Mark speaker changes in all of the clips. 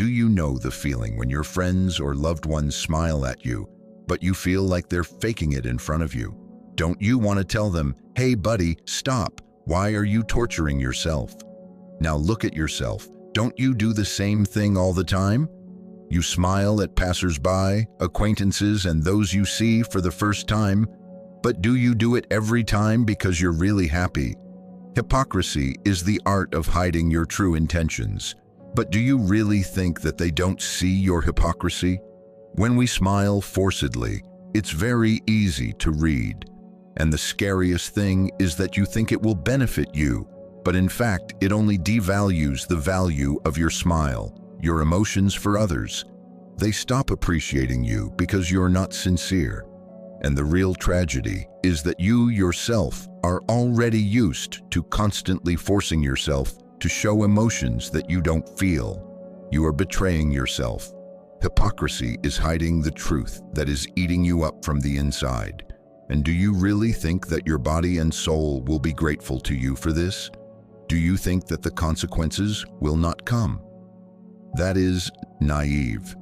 Speaker 1: Do you know the feeling when your friends or loved ones smile at you, but you feel like they're faking it in front of you? Don't you want to tell them, "Hey buddy, stop. Why are you torturing yourself?" Now look at yourself. Don't you do the same thing all the time? You smile at passers-by, acquaintances, and those you see for the first time, but do you do it every time because you're really happy? Hypocrisy is the art of hiding your true intentions. But do you really think that they don't see your hypocrisy? When we smile forcedly, it's very easy to read. And the scariest thing is that you think it will benefit you, but in fact, it only devalues the value of your smile, your emotions for others. They stop appreciating you because you're not sincere. And the real tragedy is that you yourself are already used to constantly forcing yourself to show emotions that you don't feel. You are betraying yourself. Hypocrisy is hiding the truth that is eating you up from the inside. And do you really think that your body and soul will be grateful to you for this? Do you think that the consequences will not come? That is naive.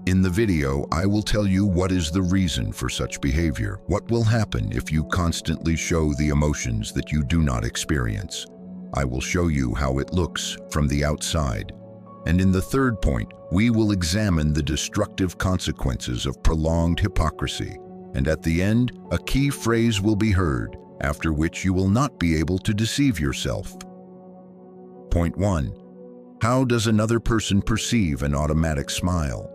Speaker 1: In the video, I will tell you what is the reason for such behavior. What will happen if you constantly show the emotions that you do not experience? I will show you how it looks from the outside. And in the third point, we will examine the destructive consequences of prolonged hypocrisy. And at the end, a key phrase will be heard, after which you will not be able to deceive yourself. Point 1. How does another person perceive an automatic smile?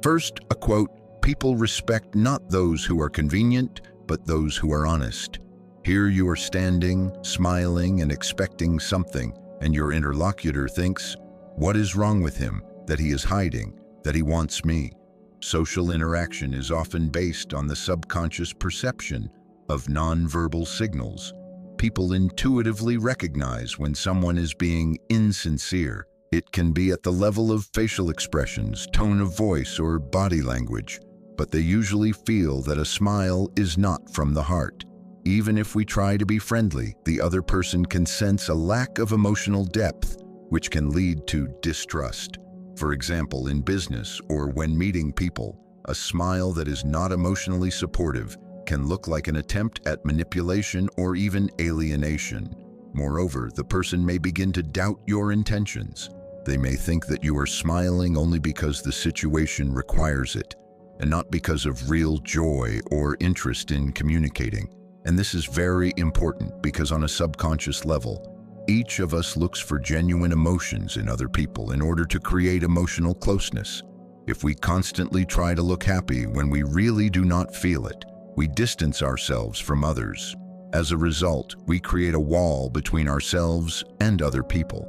Speaker 1: First, a quote, "People respect not those who are convenient, but those who are honest." Here you are standing, smiling, and expecting something, and your interlocutor thinks, "What is wrong with him? That he is hiding, that he wants me." Social interaction is often based on the subconscious perception of nonverbal signals. People intuitively recognize when someone is being insincere. It can be at the level of facial expressions, tone of voice, or body language, but they usually feel that a smile is not from the heart. Even if we try to be friendly, the other person can sense a lack of emotional depth, which can lead to distrust. For example, in business or when meeting people, a smile that is not emotionally supportive can look like an attempt at manipulation or even alienation. Moreover, the person may begin to doubt your intentions. They may think that you are smiling only because the situation requires it, and not because of real joy or interest in communicating. And this is very important because on a subconscious level, each of us looks for genuine emotions in other people in order to create emotional closeness. If we constantly try to look happy when we really do not feel it, we distance ourselves from others. As a result, we create a wall between ourselves and other people.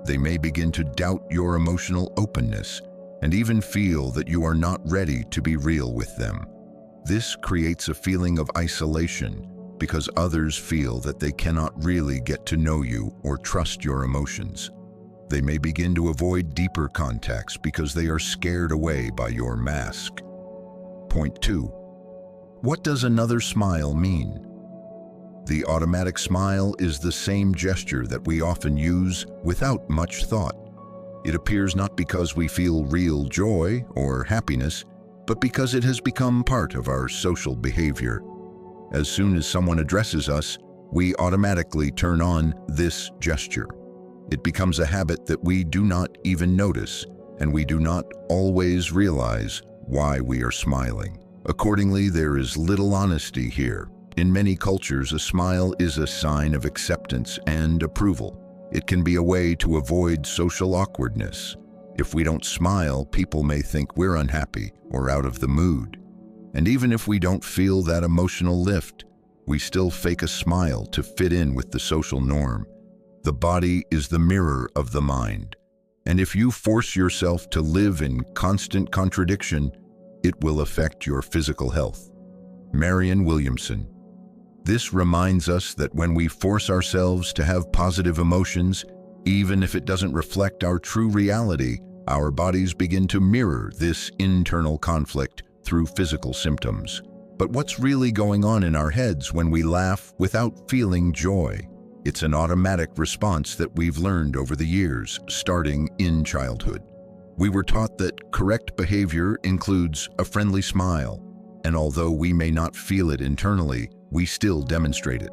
Speaker 1: They may begin to doubt your emotional openness and even feel that you are not ready to be real with them. This creates a feeling of isolation because others feel that they cannot really get to know you or trust your emotions. They may begin to avoid deeper contacts because they are scared away by your mask. Point 2. What does another smile mean? The automatic smile is the same gesture that we often use without much thought. It appears not because we feel real joy or happiness, but because it has become part of our social behavior. As soon as someone addresses us, we automatically turn on this gesture. It becomes a habit that we do not even notice, and we do not always realize why we are smiling. Accordingly, there is little honesty here. In many cultures, a smile is a sign of acceptance and approval. It can be a way to avoid social awkwardness. If we don't smile, people may think we're unhappy or out of the mood. And even if we don't feel that emotional lift, we still fake a smile to fit in with the social norm. The body is the mirror of the mind. And if you force yourself to live in constant contradiction, it will affect your physical health. Marianne Williamson. This reminds us that when we force ourselves to have positive emotions, even if it doesn't reflect our true reality, our bodies begin to mirror this internal conflict through physical symptoms. But what's really going on in our heads when we laugh without feeling joy? It's an automatic response that we've learned over the years, starting in childhood. We were taught that correct behavior includes a friendly smile, and although we may not feel it internally, we still demonstrate it.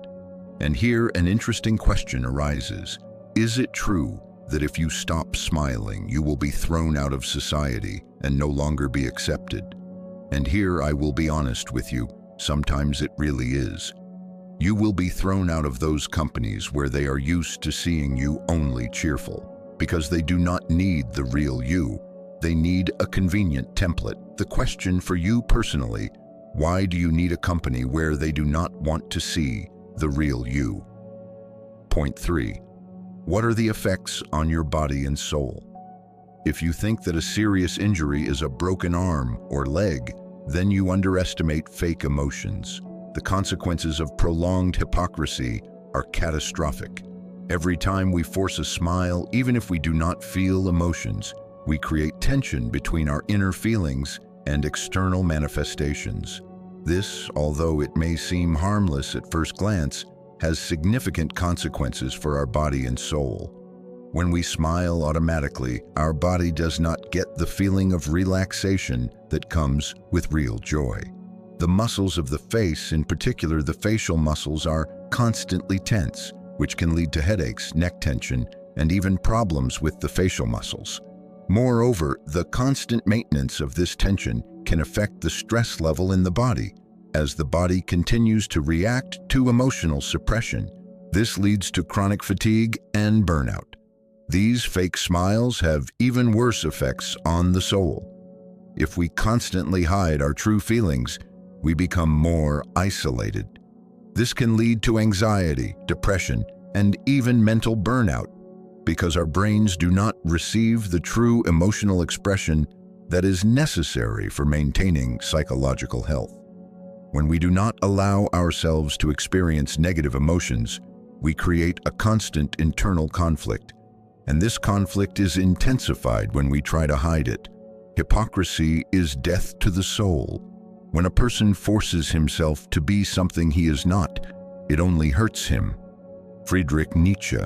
Speaker 1: And here an interesting question arises. Is it true that if you stop smiling, you will be thrown out of society and no longer be accepted? And here I will be honest with you, sometimes it really is. You will be thrown out of those companies where they are used to seeing you only cheerful, because they do not need the real you. They need a convenient template. The question for you personally: why do you need a company where they do not want to see the real you? Point 3. What are the effects on your body and soul? If you think that a serious injury is a broken arm or leg, then you underestimate fake emotions. The consequences of prolonged hypocrisy are catastrophic. Every time we force a smile, even if we do not feel emotions, we create tension between our inner feelings and external manifestations. This, although it may seem harmless at first glance, has significant consequences for our body and soul. When we smile automatically, our body does not get the feeling of relaxation that comes with real joy. The muscles of the face, in particular the facial muscles, are constantly tense, which can lead to headaches, neck tension, and even problems with the facial muscles. Moreover, the constant maintenance of this tension can affect the stress level in the body. As the body continues to react to emotional suppression, this leads to chronic fatigue and burnout. These fake smiles have even worse effects on the soul. If we constantly hide our true feelings, we become more isolated. This can lead to anxiety, depression, and even mental burnout, because our brains do not receive the true emotional expression that is necessary for maintaining psychological health. When we do not allow ourselves to experience negative emotions, we create a constant internal conflict, and this conflict is intensified when we try to hide it. Hypocrisy is death to the soul. When a person forces himself to be something he is not, it only hurts him. Friedrich Nietzsche.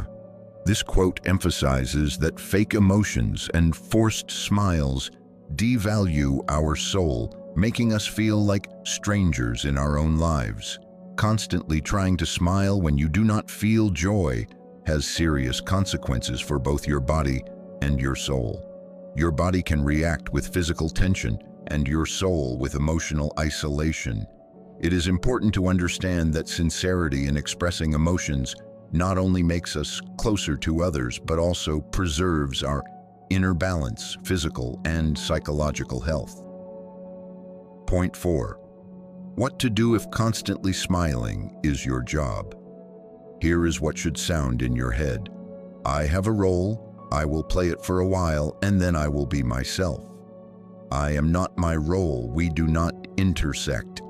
Speaker 1: This quote emphasizes that fake emotions and forced smiles devalue our soul, making us feel like strangers in our own lives. Constantly trying to smile when you do not feel joy has serious consequences for both your body and your soul. Your body can react with physical tension, and your soul with emotional isolation. It is important to understand that sincerity in expressing emotions not only makes us closer to others, but also preserves our inner balance, physical and psychological health. Point 4. What to do if constantly smiling is your job? Here is what should sound in your head. I have a role, I will play it for a while, and then I will be myself. I am not my role, we do not intersect.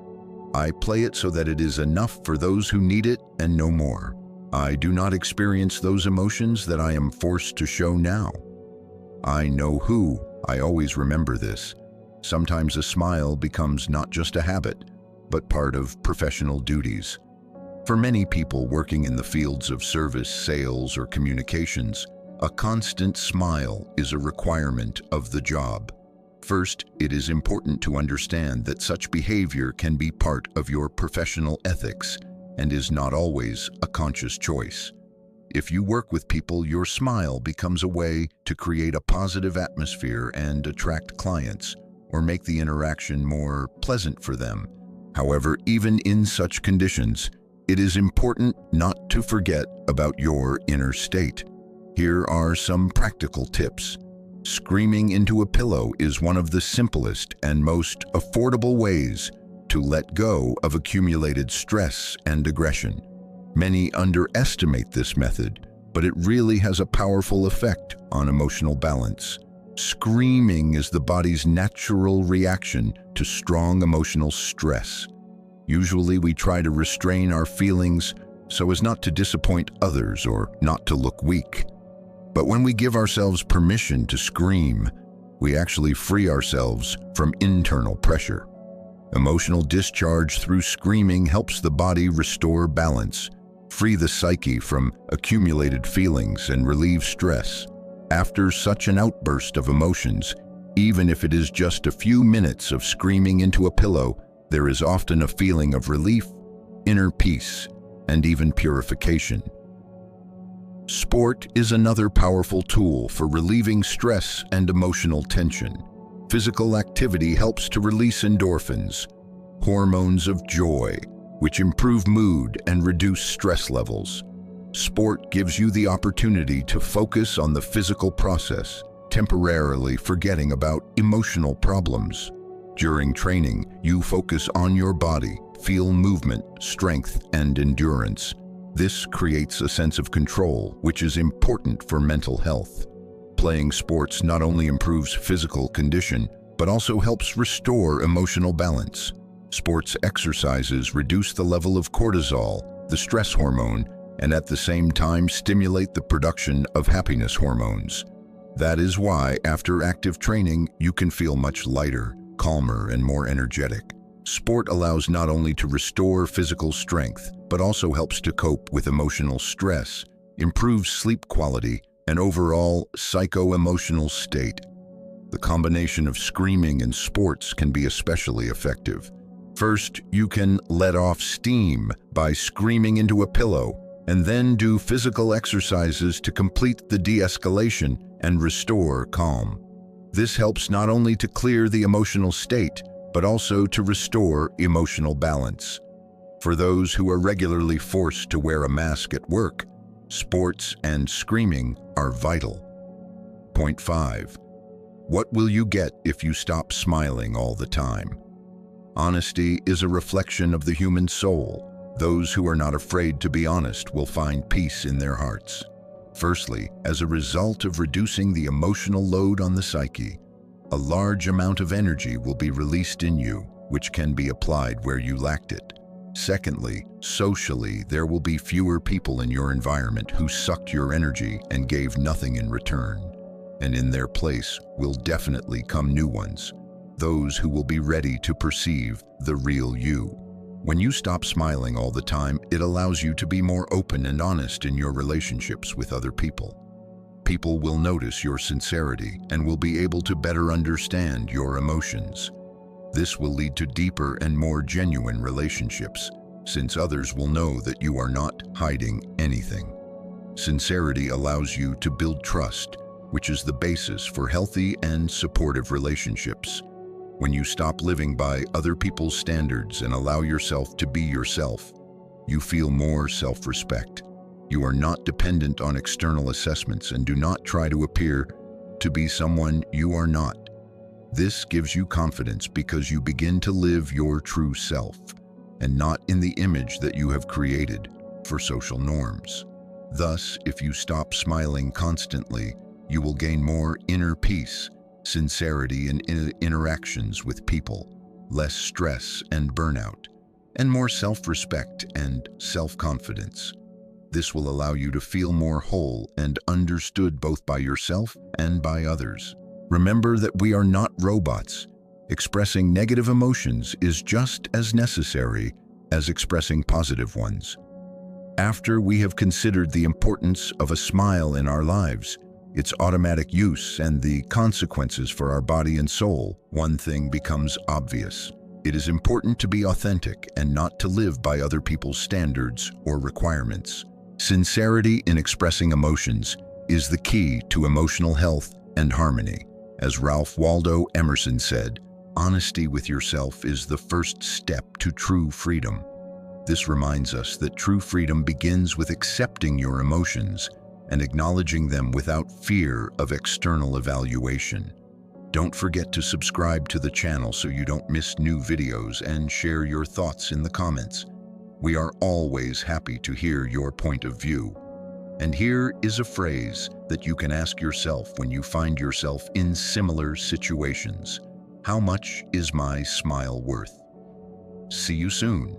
Speaker 1: I play it so that it is enough for those who need it and no more. I do not experience those emotions that I am forced to show now. I know who, I always remember this. Sometimes a smile becomes not just a habit, but part of professional duties. For many people working in the fields of service, sales, or communications, a constant smile is a requirement of the job. First, it is important to understand that such behavior can be part of your professional ethics and is not always a conscious choice. If you work with people, your smile becomes a way to create a positive atmosphere and attract clients, or make the interaction more pleasant for them. However, even in such conditions, it is important not to forget about your inner state. Here are some practical tips. Screaming into a pillow is one of the simplest and most affordable ways to let go of accumulated stress and aggression. Many underestimate this method, but it really has a powerful effect on emotional balance. Screaming is the body's natural reaction to strong emotional stress. Usually we try to restrain our feelings so as not to disappoint others or not to look weak. But when we give ourselves permission to scream, we actually free ourselves from internal pressure. Emotional discharge through screaming helps the body restore balance, free the psyche from accumulated feelings, and relieve stress. After such an outburst of emotions, even if it is just a few minutes of screaming into a pillow, there is often a feeling of relief, inner peace, and even purification. Sport is another powerful tool for relieving stress and emotional tension. Physical activity helps to release endorphins, hormones of joy, which improve mood and reduce stress levels. Sport gives you the opportunity to focus on the physical process, temporarily forgetting about emotional problems. During training, you focus on your body, feel movement, strength, and endurance. This creates a sense of control, which is important for mental health. Playing sports not only improves physical condition, but also helps restore emotional balance. Sports exercises reduce the level of cortisol, the stress hormone, and at the same time stimulate the production of happiness hormones. That is why, after active training, you can feel much lighter, calmer, and more energetic. Sport allows not only to restore physical strength, but also helps to cope with emotional stress, improves sleep quality, and overall psycho-emotional state. The combination of screaming and sports can be especially effective. First, you can let off steam by screaming into a pillow, and then do physical exercises to complete the de-escalation and restore calm. This helps not only to clear the emotional state, but also to restore emotional balance. For those who are regularly forced to wear a mask at work, sports and screaming are vital. Point 5. What will you get if you stop smiling all the time? Honesty is a reflection of the human soul. Those who are not afraid to be honest will find peace in their hearts. Firstly, as a result of reducing the emotional load on the psyche, a large amount of energy will be released in you, which can be applied where you lacked it. Secondly, socially, there will be fewer people in your environment who sucked your energy and gave nothing in return. And in their place will definitely come new ones, those who will be ready to perceive the real you. When you stop smiling all the time, it allows you to be more open and honest in your relationships with other people. People will notice your sincerity and will be able to better understand your emotions. This will lead to deeper and more genuine relationships, since others will know that you are not hiding anything. Sincerity allows you to build trust, which is the basis for healthy and supportive relationships. When you stop living by other people's standards and allow yourself to be yourself, you feel more self-respect. You are not dependent on external assessments and do not try to appear to be someone you are not. This gives you confidence because you begin to live your true self and not in the image that you have created for social norms. Thus, if you stop smiling constantly, you will gain more inner peace, sincerity in interactions with people, less stress and burnout, and more self-respect and self-confidence. This will allow you to feel more whole and understood both by yourself and by others. Remember that we are not robots. Expressing negative emotions is just as necessary as expressing positive ones. After we have considered the importance of a smile in our lives, its automatic use, and the consequences for our body and soul, one thing becomes obvious. It is important to be authentic and not to live by other people's standards or requirements. Sincerity in expressing emotions is the key to emotional health and harmony. As Ralph Waldo Emerson said, honesty with yourself is the first step to true freedom. This reminds us that true freedom begins with accepting your emotions and acknowledging them without fear of external evaluation. Don't forget to subscribe to the channel so you don't miss new videos and share your thoughts in the comments. We are always happy to hear your point of view. And here is a phrase that you can ask yourself when you find yourself in similar situations. How much is my smile worth? See you soon.